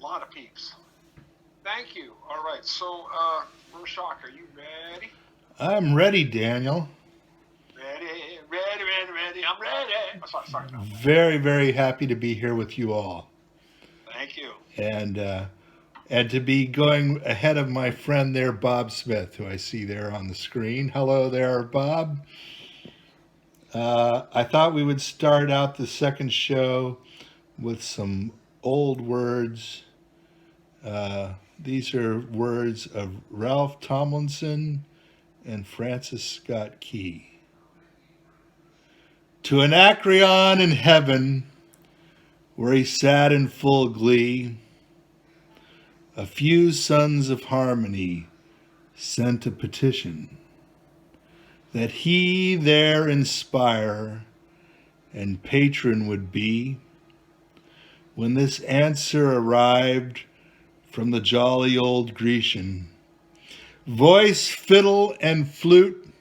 A lot of peeps. Thank you. All right. So, Roarshock, are you ready? I'm ready, Daniel. Ready. I'm ready. Oh, sorry. No. Very, very happy to be here with you all, Thank you. and uh, and to be going ahead of my friend there, Bob Smith, who I see there on the screen. Hello there, Bob. I thought we would start out the second show with some old words. These are words of Ralph Tomlinson and Francis Scott Key. To Anacreon in heaven, where he sat in full glee, a few sons of harmony sent a petition that he there inspire and patron would be. When this answer arrived from the jolly old Grecian, voice, fiddle, and flute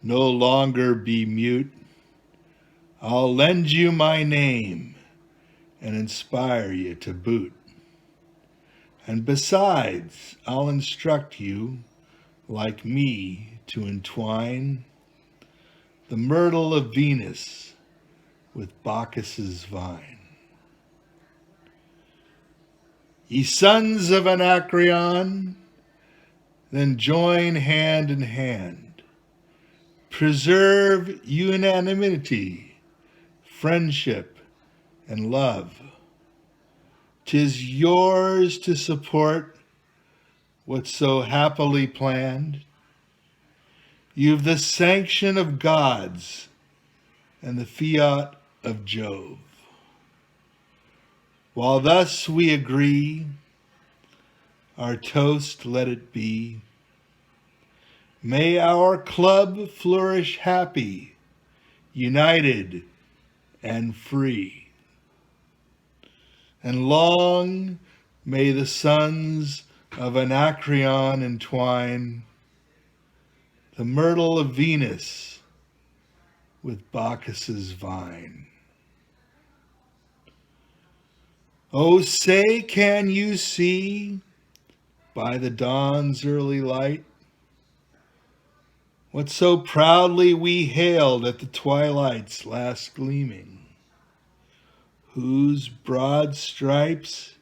no longer be mute. I'll lend you my name and inspire you to boot. And besides, I'll instruct you, like me, to entwine the myrtle of Venus with Bacchus's vine. Ye sons of Anacreon, then join hand in hand. Preserve unanimity, friendship, and love. 'Tis yours to support what's so happily planned. You've the sanction of gods and the fiat of Jove. While thus we agree, our toast let it be. May our club flourish happy, united, and free. And long may the sons of Anacreon entwine the myrtle of Venus with Bacchus's vine. Oh, say, can you see by the dawn's early light what so proudly we hailed at the twilight's last gleaming, whose broad stripes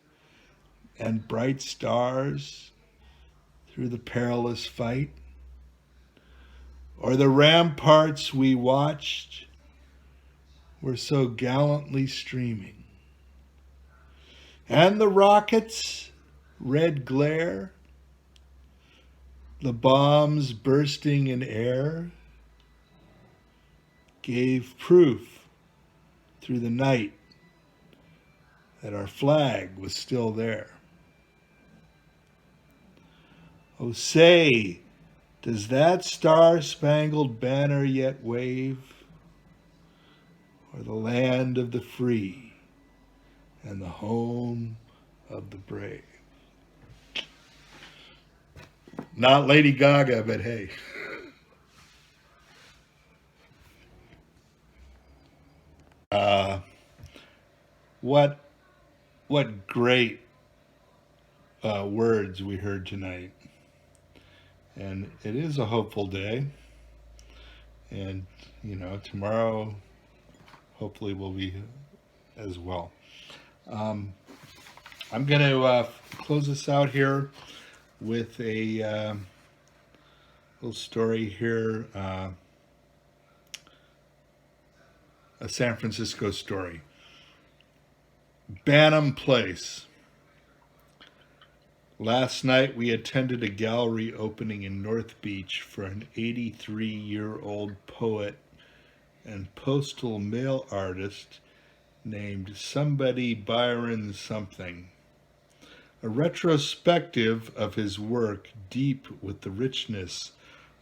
and bright stars through the perilous fight, or the ramparts we watched were so gallantly streaming, and the rockets' red glare, the bombs bursting in air, gave proof through the night that our flag was still there. Oh, say, does that star-spangled banner yet wave o'er the land of the free and the home of the brave? Not Lady Gaga, but hey. What great words we heard tonight. And it is a hopeful day. And, tomorrow hopefully will be as well. I'm going to close this out here with a little story here, a San Francisco story. Banham Place. Last night we attended a gallery opening in North Beach for an 83-year-old poet and postal mail artist named Somebody Byron Something. A retrospective of his work deep with the richness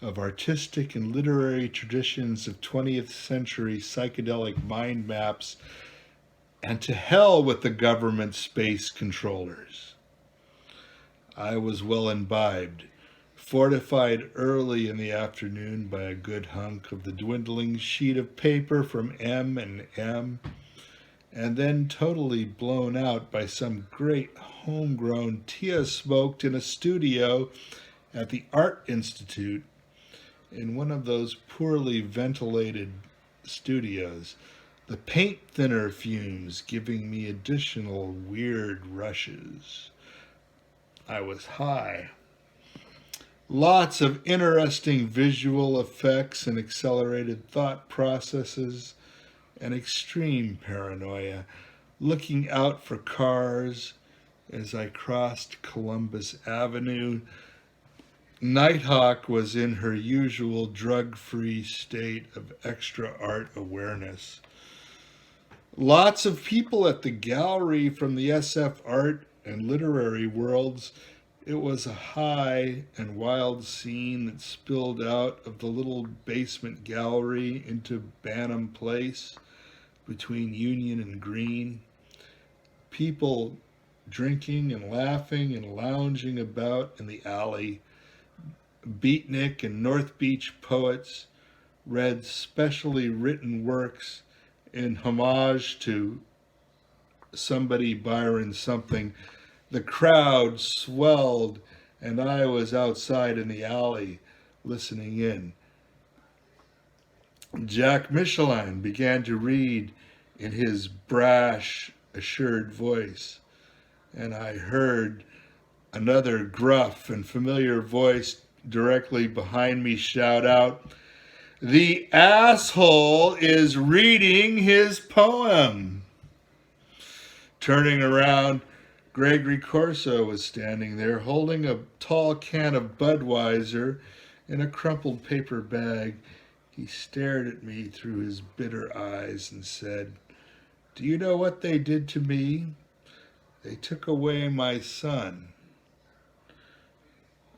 of artistic and literary traditions of 20th century psychedelic mind maps, and to hell with the government space controllers. I was well imbibed, fortified early in the afternoon by a good hunk of the dwindling sheet of paper from M&M and then totally blown out by some great homegrown Tia smoked in a studio at the Art Institute in one of those poorly ventilated studios. The paint thinner fumes giving me additional weird rushes. I was high. Lots of interesting visual effects and accelerated thought processes and extreme paranoia, looking out for cars as I crossed Columbus Avenue. Nighthawk was in her usual drug-free state of extra art awareness. Lots of people at the gallery from the SF art and literary worlds. It was a high and wild scene that spilled out of the little basement gallery into Banham Place between Union and Green. People drinking and laughing and lounging about in the alley. Beatnik and North Beach poets read specially written works in homage to somebody Byron something. The crowd swelled, and I was outside in the alley listening in. Jack Michelin began to read in his brash, assured voice, and I heard another gruff and familiar voice directly behind me shout out, "The asshole is reading his poem." Turning around, Gregory Corso was standing there holding a tall can of Budweiser in a crumpled paper bag. He stared at me through his bitter eyes and said, "Do you know what they did to me? They took away my son."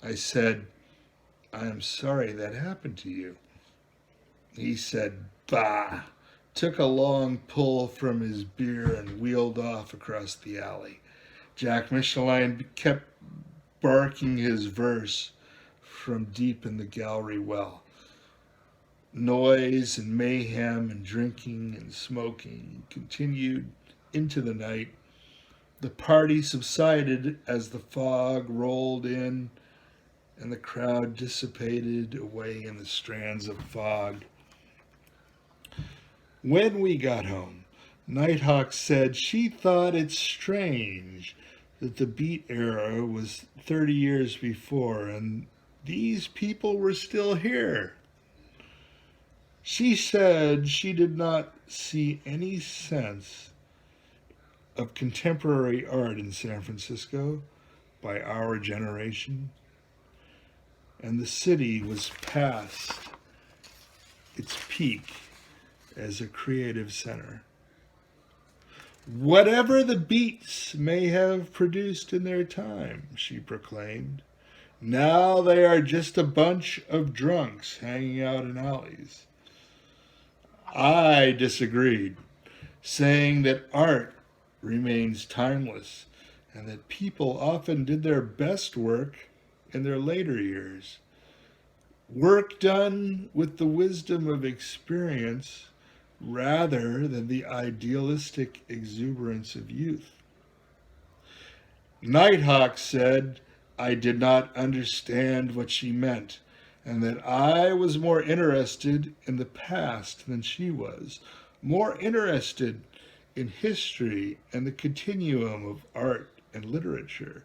I said, "I am sorry that happened to you." He said, "Bah," took a long pull from his beer and wheeled off across the alley. Jack Michelin kept barking his verse from deep in the gallery well. Noise and mayhem and drinking and smoking continued into the night. The party subsided as the fog rolled in and the crowd dissipated away in the strands of fog. When we got home, Nighthawk said she thought it strange that the Beat era was 30 years before and these people were still here. She said she did not see any sense of contemporary art in San Francisco by our generation, and the city was past its peak as a creative center. Whatever the Beats may have produced in their time, she proclaimed, now they are just a bunch of drunks hanging out in alleys. I disagreed, saying that art remains timeless and that people often did their best work in their later years. Work done with the wisdom of experience rather than the idealistic exuberance of youth. Nighthawk said I did not understand what she meant, and that I was more interested in the past than she was, more interested in history and the continuum of art and literature.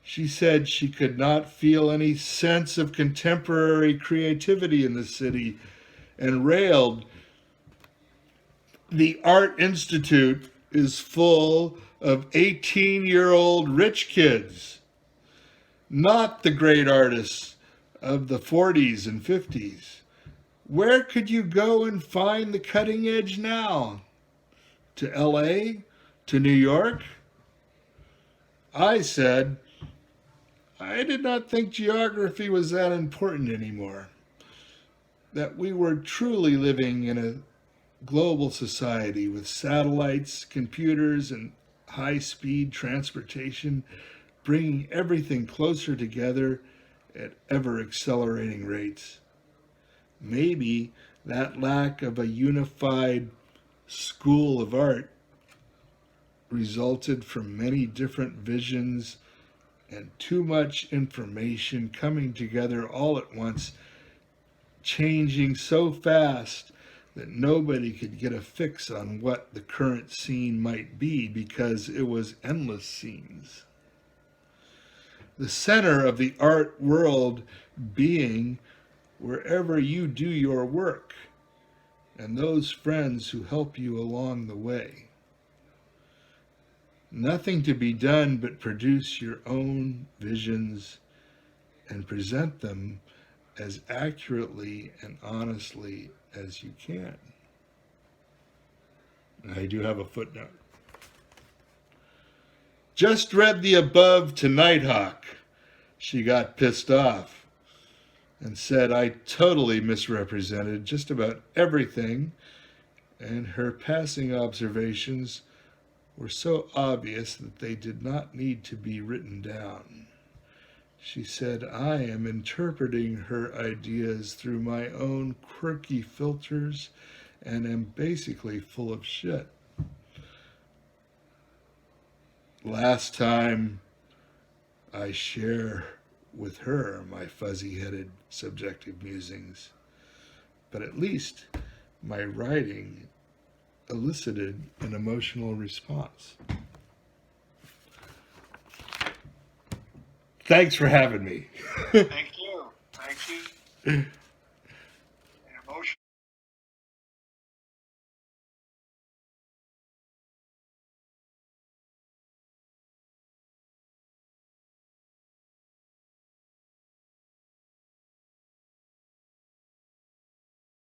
She said she could not feel any sense of contemporary creativity in the city and railed, "The Art Institute is full of 18-year-old rich kids, not the great artists of the 40s and 50s. Where could you go and find the cutting edge now? To LA? To New York?" I said, I did not think geography was that important anymore, that we were truly living in a global society with satellites, computers, and high-speed transportation, bringing everything closer together at ever-accelerating rates. Maybe that lack of a unified school of art resulted from many different visions and too much information coming together all at once, changing so fast that nobody could get a fix on what the current scene might be because it was endless scenes. The center of the art world being wherever you do your work and those friends who help you along the way. Nothing to be done but produce your own visions and present them as accurately and honestly as you can. I do have a footnote. Just read the above to Nighthawk. She got pissed off and said I totally misrepresented just about everything, and her passing observations were so obvious that they did not need to be written down. She said I am interpreting her ideas through my own quirky filters and am basically full of shit. Last time I share with her my fuzzy-headed subjective musings, but at least my writing elicited an emotional response. Thanks for having me. Thank you. Thank you.